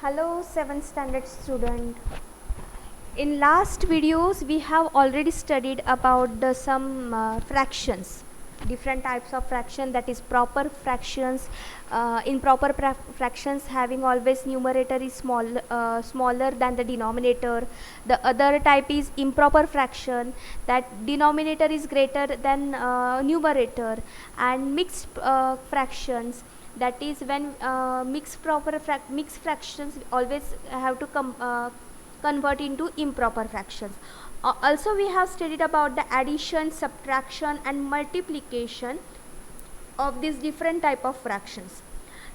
Hello 7th standard student. In last videos we have already studied about some fractions, different types of fraction, that is proper fractions. In proper fractions, having always numerator is smaller than the denominator. The other type is improper fraction, that denominator is greater than numerator. And mixed fractions, that is when mixed fractions always have to convert into improper fractions. Also we have studied about the addition, subtraction and multiplication of these different type of fractions.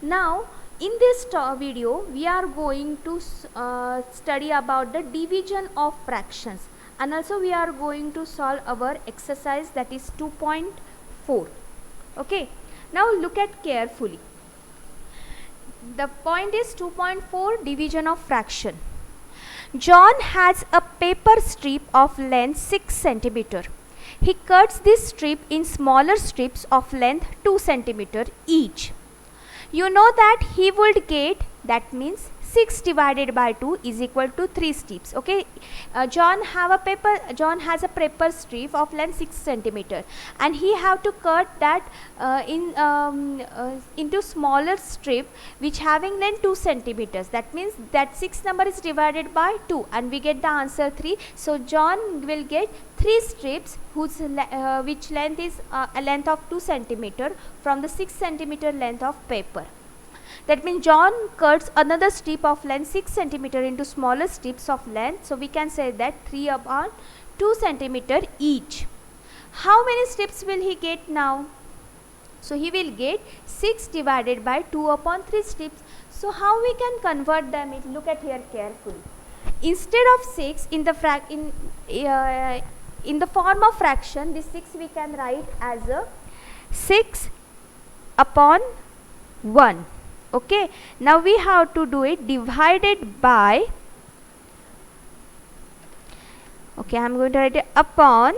Now in this video we are going to study about the division of fractions, and also we are going to solve our exercise, that is 2.4. okay, now look at carefully. The point is 2.4, division of fraction. John has a paper strip of length 6 cm. He cuts this strip in smaller strips of length 2 cm each. You know that he would get, that means 6 divided by 2 is equal to 3 strips. Okay, John has a paper strip of length 6 cm and he have to cut that into smaller strip which having length 2 cm. That means that 6 number is divided by 2 and we get the answer 3. So John will get 3 strips whose which length is a length of 2 cm from the 6 cm length of paper. That means John cuts another strip of length 6 cm into smaller strips of length. So we can say that 3 upon 2 cm each. How many strips will he get now? So he will get 6 divided by 2 upon 3 strips. So how we can convert them? Look at here carefully. Instead of 6 in the form of fraction, this 6 we can write as a 6 upon 1. Okay, now we have to do it divided by, okay, I am going to write it upon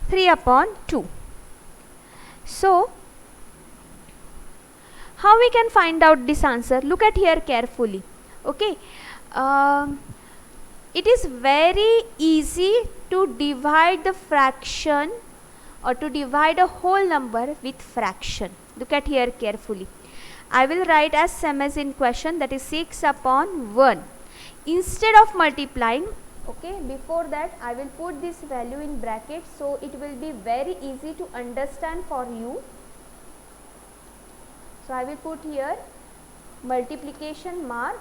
3 upon 2. So how we can find out this answer? Look at here carefully. Okay, it is very easy to divide the fraction or to divide a whole number with fraction. Look at here carefully. I will write as same as in question, that is 6 upon 1. Instead of multiplying, okay, before that I will put this value in brackets so it will be very easy to understand for you. So I will put here multiplication mark.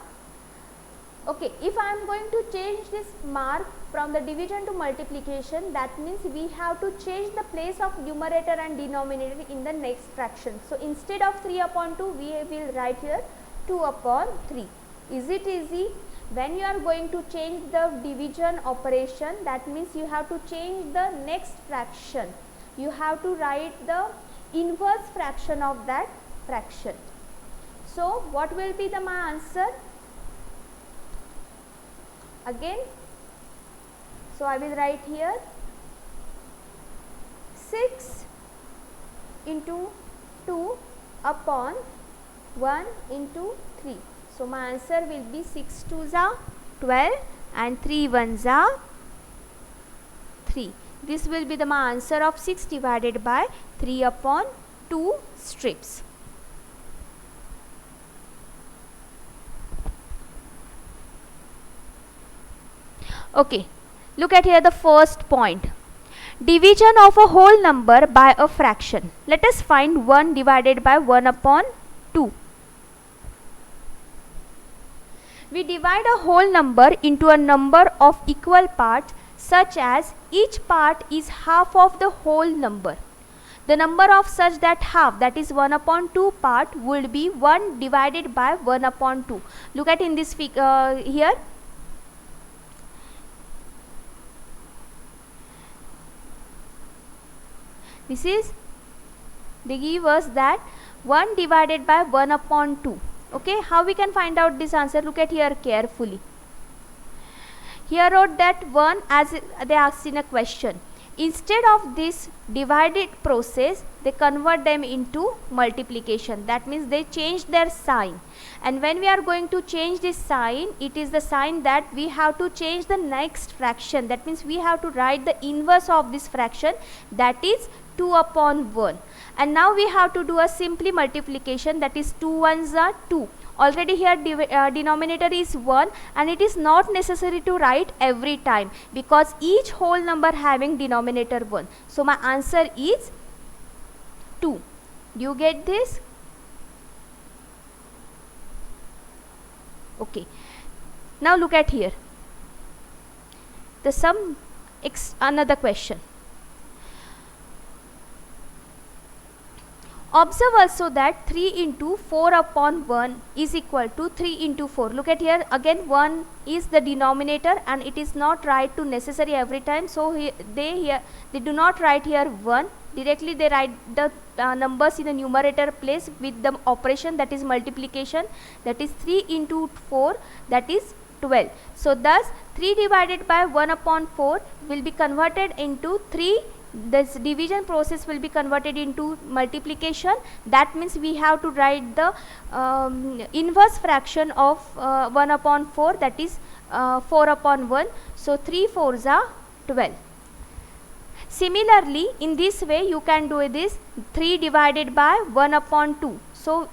Okay, if I am going to change this mark from the division to multiplication, that means we have to change the place of numerator and denominator in the next fraction. So instead of 3 upon 2, we will write here 2 upon 3. Is it easy? When you are going to change the division operation, that means you have to change the next fraction. You have to write the inverse fraction of that fraction. So what will be my answer? Again, so I will write here 6 into 2 upon 1 into 3. So my answer will be 6 2s are 12 and 3 1s are 3. This will be my answer of 6 divided by 3 upon 2 strips. Okay, look at here the first point. Division of a whole number by a fraction. Let us find 1 divided by 1 upon 2. We divide a whole number into a number of equal parts such as each part is half of the whole number. The number of such that half, that is 1 upon 2 part, would be 1 divided by 1 upon 2. Look at in this here. This is, they give us that 1 divided by 1 upon 2. Okay, how we can find out this answer? Look at here carefully. Here wrote that 1 as they asked in a question. instead of this divided process, they convert them into multiplication. That means they change their sign, and when we are going to change this sign, it is the sign that we have to change the next fraction. That means we have to write the inverse of this fraction, that is 2 upon 1. And now we have to do a simply multiplication, that is 2 ones are 2. Already here denominator is 1, and it is not necessary to write every time because each whole number having denominator 1. So my answer is 2. Do you get this? Okay. Now look at here. The another question. Observe also that 3 into 4 upon 1 is equal to 3 into 4. Look at here, again 1 is the denominator and it is not right to necessary every time. So they do not write here 1. Directly they write the numbers in the numerator place with the operation, that is multiplication, that is 3 into 4, that is 12. So thus 3 divided by 1 upon 4 will be converted into 3. This division process will be converted into multiplication. That means we have to write the inverse fraction of 1 upon 4, that is 4 upon 1. So 3 4s are 12. Similarly, in this way you can do this 3 divided by 1 upon 2. So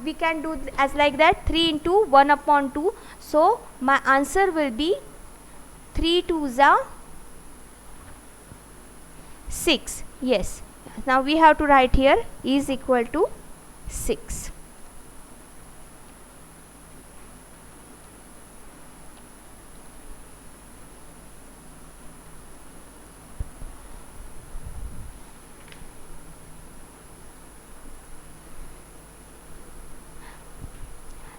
we can do as like that, 3 into 1 upon 2. So my answer will be 3 2s are 6. Yes, now we have to write here is equal to 6.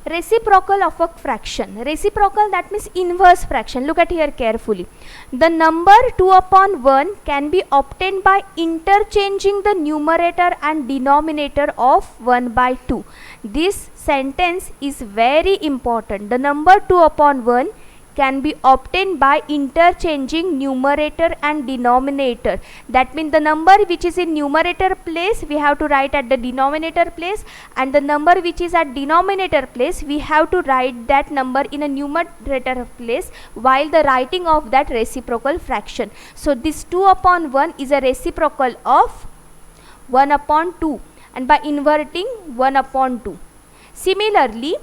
Reciprocal of a fraction. Reciprocal, that means inverse fraction. Look at here carefully. The number 2 upon 1 can be obtained by interchanging the numerator and denominator of 1 by 2. This sentence is very important. The number 2 upon 1 can be obtained by interchanging numerator and denominator. That means the number which is in numerator place we have to write at the denominator place, and the number which is at denominator place we have to write that number in a numerator place while the writing of that reciprocal fraction. So this 2 upon 1 is a reciprocal of 1 upon 2, and by inverting 1 upon 2. Similarly,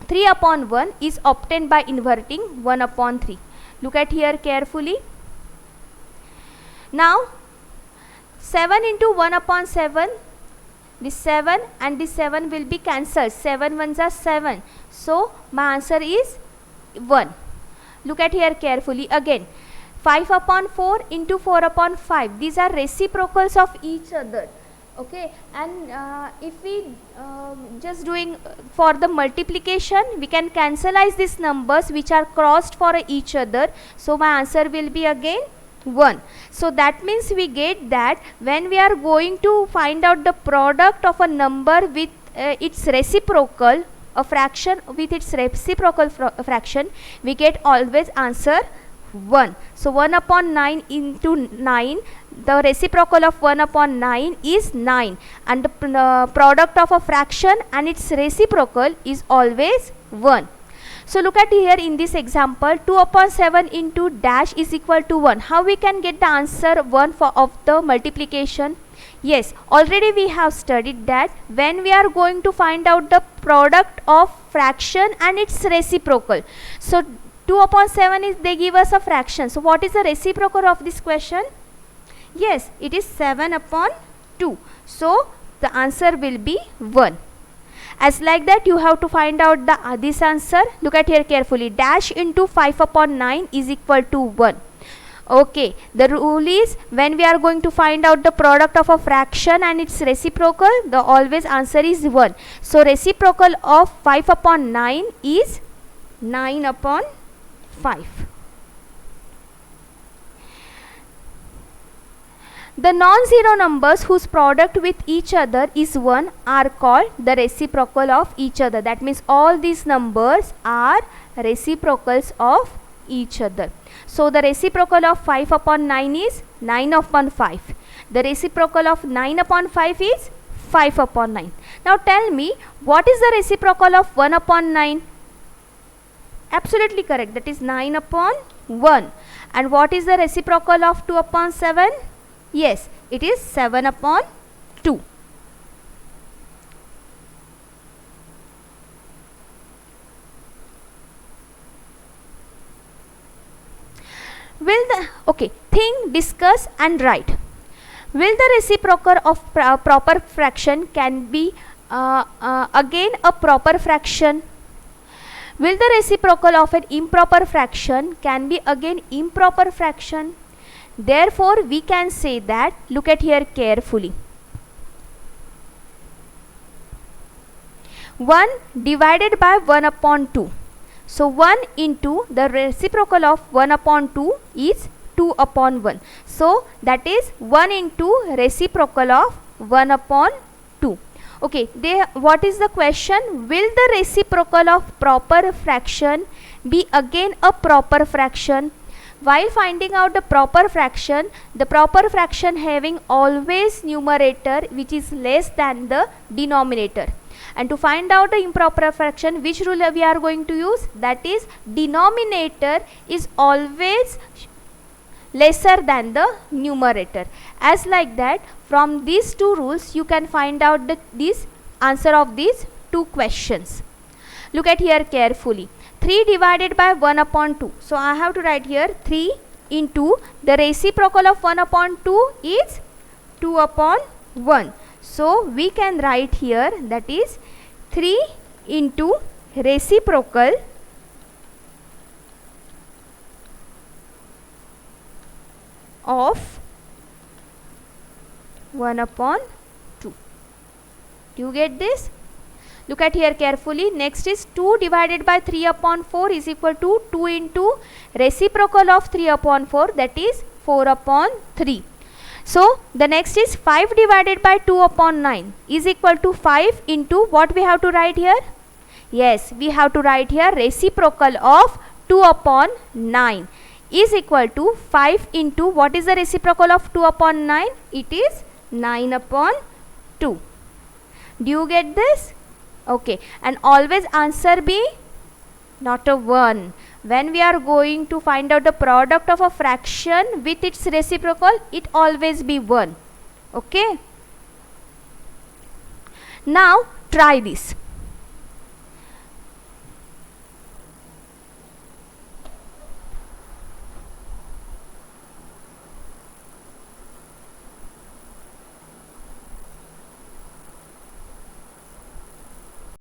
3 upon 1 is obtained by inverting 1 upon 3. Look at here carefully. Now 7 into 1 upon 7, this 7 and this 7 will be cancelled. 7 ones are 7. So my answer is 1. Look at here carefully again. 5 upon 4 into 4 upon 5. These are reciprocals of each other. Okay, and if we just doing for the multiplication, we can cancelize these numbers which are crossed for each other. So my answer will be again 1. So that means we get that when we are going to find out the product of a number with its reciprocal, a fraction with its reciprocal fraction, we get always answer 1. So 1 upon 9 into 9, the reciprocal of 1 upon 9 is 9, and the product of a fraction and its reciprocal is always 1. So look at here in this example, 2 upon 7 into dash is equal to 1. How we can get the answer 1 of the multiplication? Yes, already we have studied that when we are going to find out the product of fraction and its reciprocal. So 2 upon 7 is, they give us a fraction. So what is the reciprocal of this question? Yes, it is 7 upon 2. So the answer will be 1. As like that you have to find out the this answer. Look at here carefully. Dash into 5 upon 9 is equal to 1. Okay, the rule is when we are going to find out the product of a fraction and its reciprocal, the always answer is 1. So reciprocal of 5 upon 9 is 9 upon 5. The non-zero numbers whose product with each other is 1 are called the reciprocal of each other. That means all these numbers are reciprocals of each other. So the reciprocal of 5 upon 9 is 9 upon 5. The reciprocal of 9 upon 5 is 5 upon 9. Now tell me, what is the reciprocal of 1 upon 9? Absolutely correct, that is 9 upon 1. And what is the reciprocal of 2 upon 7? Yes, it is 7 upon 2. Think, discuss and write. Will the reciprocal of proper fraction can be again a proper fraction? Will the reciprocal of an improper fraction can be again improper fraction? Therefore, we can say that, look at here carefully. 1 divided by 1 upon 2. So 1 into the reciprocal of 1 upon 2 is 2 upon 1. So that is 1 into reciprocal of 1 upon 2. Okay, what is the question? Will the reciprocal of proper fraction be again a proper fraction? While finding out the proper fraction having always numerator which is less than the denominator. And to find out the improper fraction, which rule we are going to use? That is, denominator is always lesser than the numerator. As like that, from these two rules you can find out this answer of these two questions. Look at here carefully. 3 divided by 1 upon 2. So I have to write here 3 into the reciprocal of 1 upon 2 is 2 upon 1. So we can write here, that is 3 into reciprocal of 1 upon 2. Do you get this? Look at here carefully. Next is 2 divided by 3 upon 4 is equal to 2 into reciprocal of 3 upon 4, that is 4 upon 3. So the next is 5 divided by 2 upon 9 is equal to 5 into what we have to write here? Yes, we have to write here reciprocal of 2 upon 9 is equal to 5 into what is the reciprocal of 2 upon 9? It is 9 upon 2. Do you get this? Okay, and always answer be not a 1. When we are going to find out the product of a fraction with its reciprocal, it always be 1. Okay. Now try this.